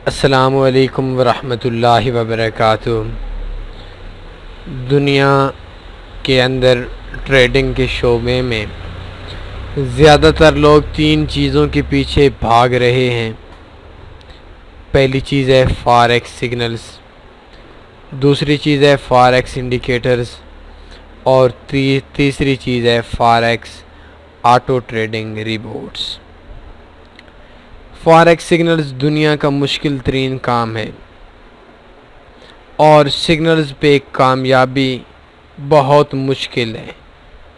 अस्सलामुअलैकुम वरहमतुल्लाहि वबरकातुहू। दुनिया के अंदर ट्रेडिंग के शोबे में ज़्यादातर लोग तीन चीज़ों के पीछे भाग रहे हैं। पहली चीज़ है फॉरेक्स सिग्नल्स, दूसरी चीज़ है फॉरेक्स इंडिकेटर्स और तीसरी चीज़ है forex auto trading reports. Forex signals दुनिया का मुश्किल तरीन काम है और सिग्नल्स पे कामयाबी बहुत मुश्किल है,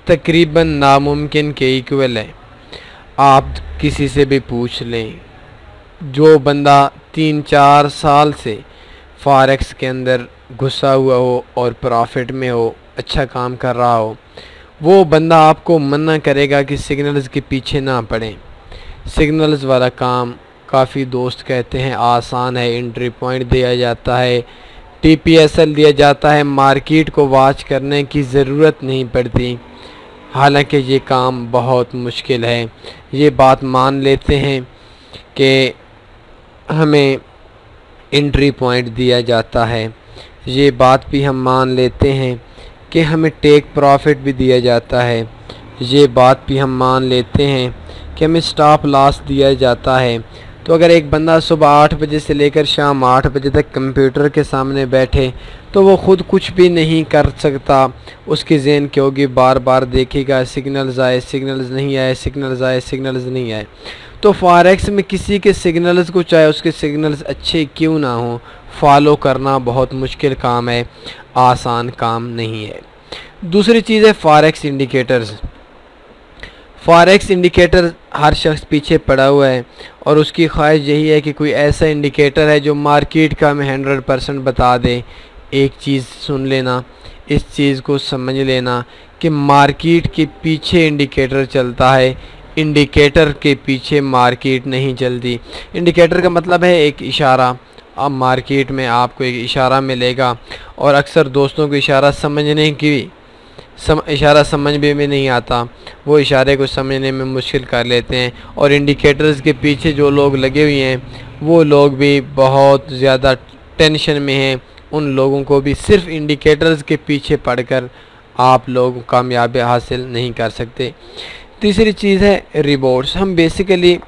तकरीबन नामुमकिन के इक्वल है। आप किसी से भी पूछ लें, जो बंदा 3-4 साल से फॉरेक्स के अंदर घुसा हुआ हो और प्रॉफिट में हो, अच्छा काम कर रहा हो, वो बंदा आपको मना करेगा कि सिग्नल्स के पीछे ना पड़ें। सिग्नल्स वाला काम काफ़ी दोस्त कहते हैं आसान है, एंट्री पॉइंट दिया जाता है, TPSL दिया जाता है, मार्केट को वॉच करने की ज़रूरत नहीं पड़ती। हालांकि ये काम बहुत मुश्किल है। ये बात मान लेते हैं कि हमें एंट्री पॉइंट दिया जाता है, ये बात भी हम मान लेते हैं कि हमें टेक प्रॉफिट भी दिया जाता है, ये बात भी हम मान लेते हैं कि हमें स्टॉप लॉस दिया जाता है। तो अगर एक बंदा सुबह 8 बजे से लेकर शाम 8 बजे तक कंप्यूटर के सामने बैठे तो वो ख़ुद कुछ भी नहीं कर सकता। उसकी ज़हन क्या होगी, बार बार देखेगा सिग्नल्स आए, सिग्नल्स नहीं आए, सिग्नल्स आए, सिग्नल्स नहीं आए। तो फॉरेक्स में किसी के सिग्नल्स को, चाहे उसके सिग्नल्स अच्छे क्यों ना हो, फॉलो करना बहुत मुश्किल काम है, आसान काम नहीं है। दूसरी चीज़ है फॉरेक्स इंडिकेटर्स। फॉरेक्स इंडिकेटर हर शख्स पीछे पड़ा हुआ है और उसकी ख्वाहिश यही है कि कोई ऐसा इंडिकेटर है जो मार्केट का हमें 100% बता दे। एक चीज़ सुन लेना, इस चीज़ को समझ लेना कि मार्केट के पीछे इंडिकेटर चलता है, इंडिकेटर के पीछे मार्केट नहीं चलती। इंडिकेटर का मतलब है एक इशारा। अब मार्केट में आपको एक इशारा मिलेगा और अक्सर दोस्तों को इशारा समझने की इशारा समझ में नहीं आता, वो इशारे को समझने में मुश्किल कर लेते हैं। और इंडिकेटर्स के पीछे जो लोग लगे हुए हैं वो लोग भी बहुत ज़्यादा टेंशन में हैं। उन लोगों को भी सिर्फ इंडिकेटर्स के पीछे पड़कर आप लोग कामयाबी हासिल नहीं कर सकते। तीसरी चीज़ है रिवॉर्ड्स। हम बेसिकली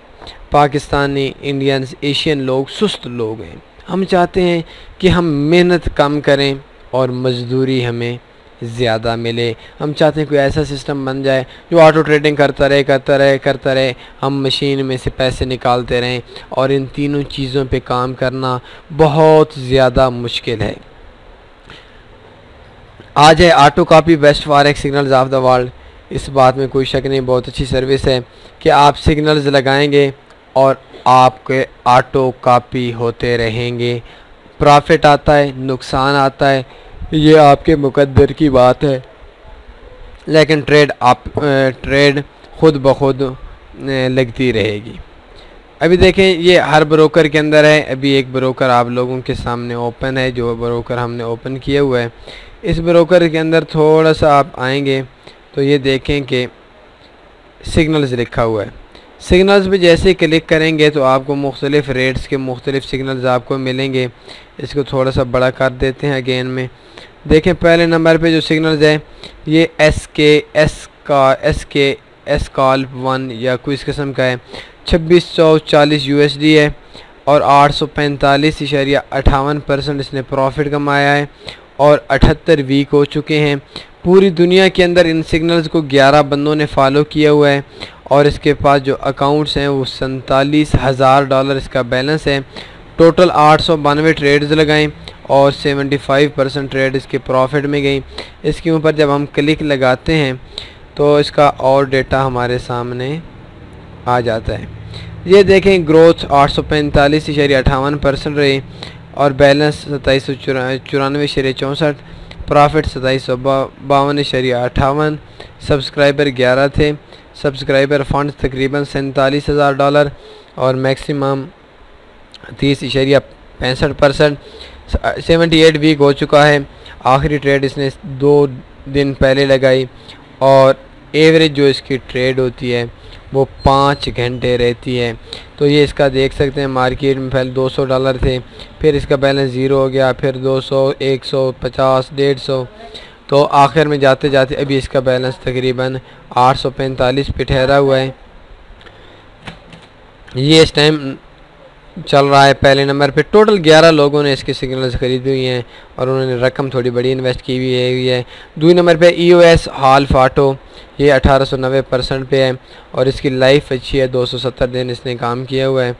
पाकिस्तानी, इंडियंस, एशियन लोग सुस्त लोग हैं। हम चाहते हैं कि हम मेहनत कम करें और मजदूरी हमें ज़्यादा मिले। हम चाहते हैं कोई ऐसा सिस्टम बन जाए जो ऑटो ट्रेडिंग करता रहे, हम मशीन में से पैसे निकालते रहें। और इन तीनों चीज़ों पे काम करना बहुत ज़्यादा मुश्किल है। आज है auto copy best forex signals of the world. इस बात में कोई शक नहीं, बहुत अच्छी सर्विस है कि आप सिग्नल्स लगाएंगे और आपके ऑटो कॉपी होते रहेंगे। प्रॉफिट आता है, नुकसान आता है, ये आपके मुकद्दर की बात है, लेकिन ट्रेड खुद ब खुद लगती रहेगी। अभी देखें, ये हर ब्रोकर के अंदर है। अभी एक ब्रोकर आप लोगों के सामने ओपन है, जो ब्रोकर हमने ओपन किया हुआ है। इस ब्रोकर के अंदर थोड़ा सा आप आएंगे तो ये देखें कि सिग्नल्स लिखा हुआ है। सिग्नल्स पे जैसे क्लिक करेंगे तो आपको मुख्तलिफ़ रेट्स के मुख्तलिफ़ सिग्नल्स आपको मिलेंगे। इसको थोड़ा सा बड़ा कर देते हैं अगेन में। देखें, पहले नंबर पे जो सिग्नल्स है ये एस कॉल 1 या कोई इस किस्म का है, 2640 USD है और 845.58% इसने प्रॉफिट कमाया है और 78 वीक हो चुके हैं। पूरी दुनिया के अंदर इन सिग्नल्स को 11 बंदों ने फॉलो किया हुआ है और इसके पास जो अकाउंट्स हैं वो $47,000 इसका बैलेंस है। टोटल 892 ट्रेड्स लगाएं और 75% ट्रेड इसके प्रॉफिट में गई। इसके ऊपर जब हम क्लिक लगाते हैं तो इसका और डेटा हमारे सामने आ जाता है। ये देखें, ग्रोथ 845.58% रही और बैलेंस 2794.64, प्रॉफिट 2752.58, सब्सक्राइबर 11 थे, सब्सक्राइबर फंड तकरीबन $47,000 और मैक्सिमम 30.65%। 78 वीक हो चुका है। आखिरी ट्रेड इसने 2 दिन पहले लगाई और एवरेज जो इसकी ट्रेड होती है वो 5 घंटे रहती है। तो ये इसका देख सकते हैं, मार्केट में पहले $200 थे, फिर इसका बैलेंस ज़ीरो हो गया, फिर 200, 150, 150, तो आखिर में जाते जाते अभी इसका बैलेंस तकरीबन 845 पे ठहरा हुआ है। ये इस टाइम चल रहा है पहले नंबर पे। टोटल 11 लोगों ने इसके सिग्नल्स खरीदी हुई हैं और उन्होंने रकम थोड़ी बड़ी इन्वेस्ट की हुई है। दूसरे नंबर पे EOS हाल्फ ऑटो, ये 1890% पे है और इसकी लाइफ अच्छी है, 270 दिन इसने काम किया हुआ है।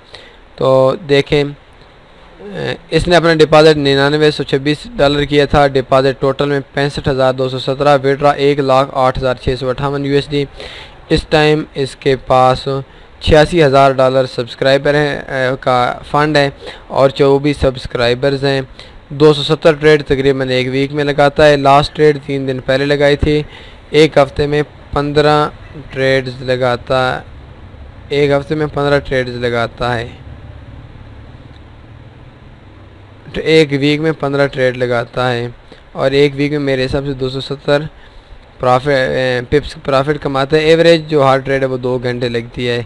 तो देखें, इसने अपना डिपॉजिट $9926 किया था, डिपॉजिट टोटल में 65,217, विड्रॉ 1,08,658 USD। इस टाइम इसके पास $86,000 सब्सक्राइबर हैं का फ़ंड है और 24 सब्सक्राइबर्स हैं। 270 ट्रेड तकरीबन एक वीक में लगाता है। लास्ट ट्रेड 3 दिन पहले लगाई थी। एक हफ़्ते में 15 ट्रेड्स लगाता है, एक हफ़्ते में 15 ट्रेड्स लगाता है, एक वीक में 15 ट्रेड लगाता है और एक वीक में मेरे हिसाब से 270 पिप्स प्रॉफिट कमाता है। एवरेज जो हर ट्रेड है वो 2 घंटे लगती है,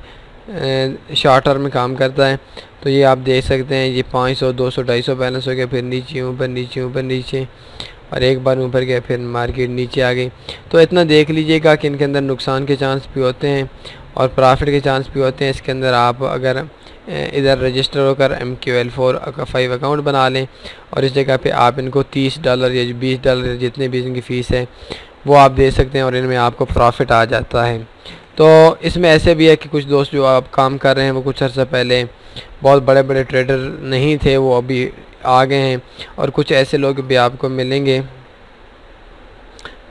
शॉर्ट टर्म में काम करता है। तो ये आप देख सकते हैं, ये 500, 200, 250 बैलेंस हो गया, फिर नीचे ऊपर नीचे ऊपर नीचे और एक बार ऊपर गया, फिर मार्केट नीचे आ गई। तो इतना देख लीजिएगा कि इनके अंदर नुकसान के चांस भी होते हैं और प्रॉफिट के चांस भी होते हैं। इसके अंदर आप अगर इधर रजिस्टर होकर MQL4 अकाउंट बना लें और इस जगह पे आप इनको $30 या $20 जितने भी इनकी फ़ीस है वो आप दे सकते हैं और इनमें आपको प्रॉफिट आ जाता है। तो इसमें ऐसे भी है कि कुछ दोस्त जो आप काम कर रहे हैं वो कुछ अर्सा पहले बहुत बड़े बड़े ट्रेडर नहीं थे, वो अभी आ गए हैं और कुछ ऐसे लोग भी आपको मिलेंगे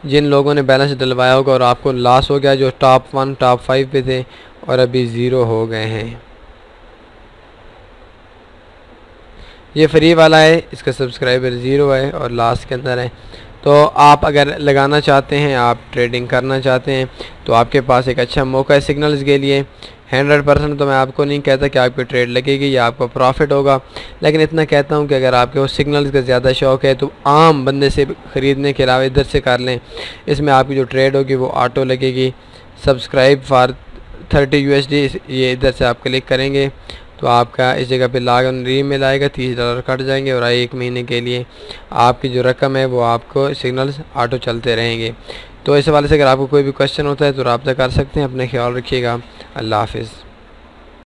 जिन लोगों ने बैलेंस डलवाया होगा और आपको लॉस हो गया, जो टॉप 1 टॉप 5 पे थे और अभी ज़ीरो हो गए हैं। ये फ्री वाला है, इसका सब्सक्राइबर ज़ीरो है और लास्ट के अंदर है। तो आप अगर लगाना चाहते हैं, आप ट्रेडिंग करना चाहते हैं तो आपके पास एक अच्छा मौका है सिग्नल्स के लिए। 100% तो मैं आपको नहीं कहता कि आपकी ट्रेड लगेगी या आपको प्रॉफिट होगा, लेकिन इतना कहता हूं कि अगर आपके वो सिग्नल्स का ज़्यादा शौक़ है तो आम बंदे से ख़रीदने के अलावा इधर से कर लें। इसमें आपकी जो ट्रेड होगी वो ऑटो लगेगी। सब्सक्राइब फॉर 30 USD, ये इधर से आप क्लिक करेंगे तो आपका इस जगह पे लॉग इन रीमेल आएगा, $30 कट जाएंगे और 1 महीने के लिए आपकी जो रकम है वो आपको सिग्नल्स ऑटो चलते रहेंगे। तो इस हवाले से अगर आपको कोई भी क्वेश्चन होता है तो रब्ता कर सकते हैं। अपने ख्याल रखिएगा। अल्लाह हाफिज़।